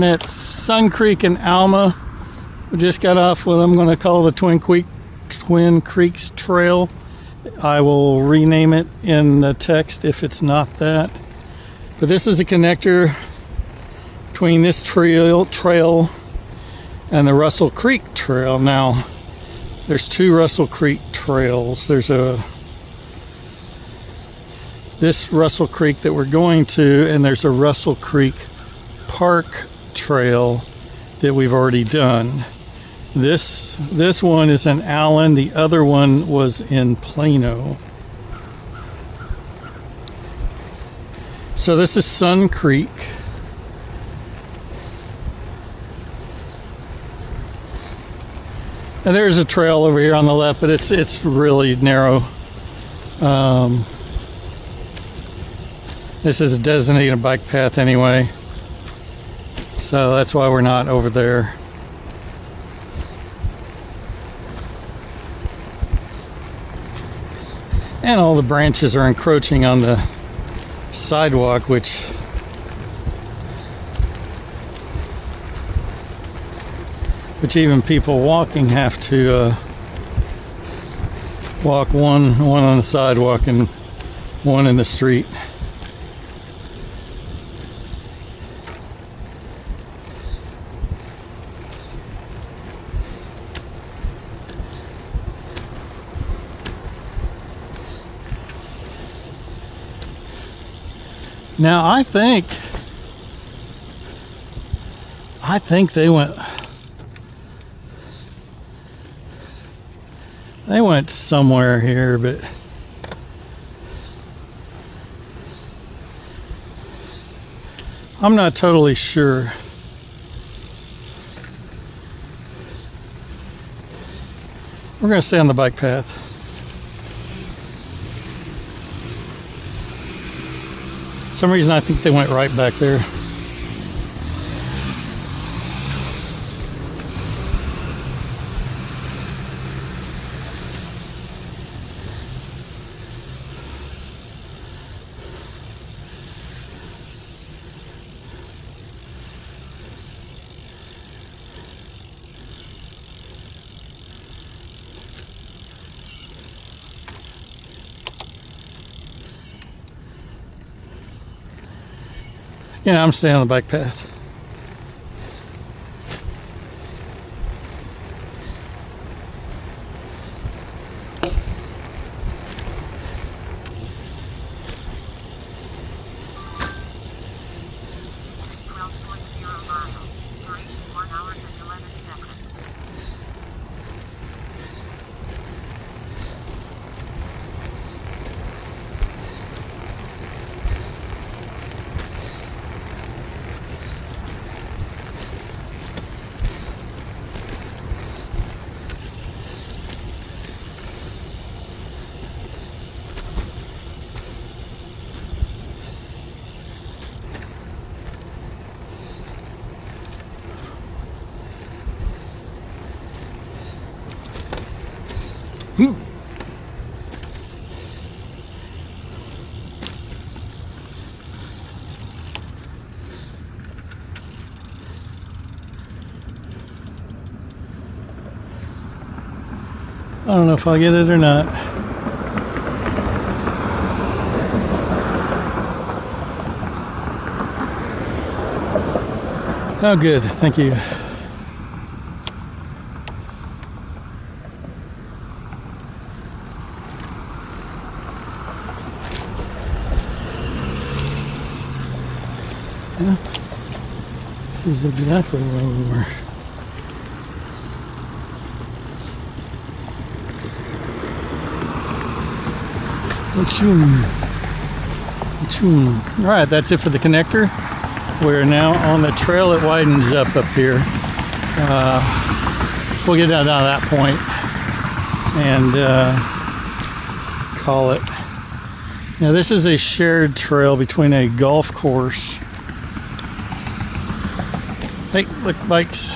starting at Sun Creek and Alma. We just got off what I'm going to call the Twin Creeks Trail. I will rename it in the text if it's not that. But this is a connector between this trail and the Russel Creek Trail. Now, there's two Russel Creek trails. There's this Russel Creek that we're going to, and there's a Russel Creek Park Trail that we've already done. This one is in Allen. The other one was in Plano. So this is Sun Creek. And there's a trail over here on the left, but it's really narrow. This is a designated bike path anyway, so that's why we're not over there. And all the branches are encroaching on the sidewalk, which even people walking have to walk one on the sidewalk and one in the street. Now I think they went somewhere here, but I'm not totally sure. We're going to stay on the bike path. For some reason I think they went right back there. Yeah, I'm staying on the bike path. I don't know if I'll get it or not. Oh, good. Thank you. Yeah. This is exactly where we were. All right, that's it for the connector. We're now on the trail. It widens up here. We'll get down to that point and call it. Now this is a shared trail between a golf course. Hey, look, bikes.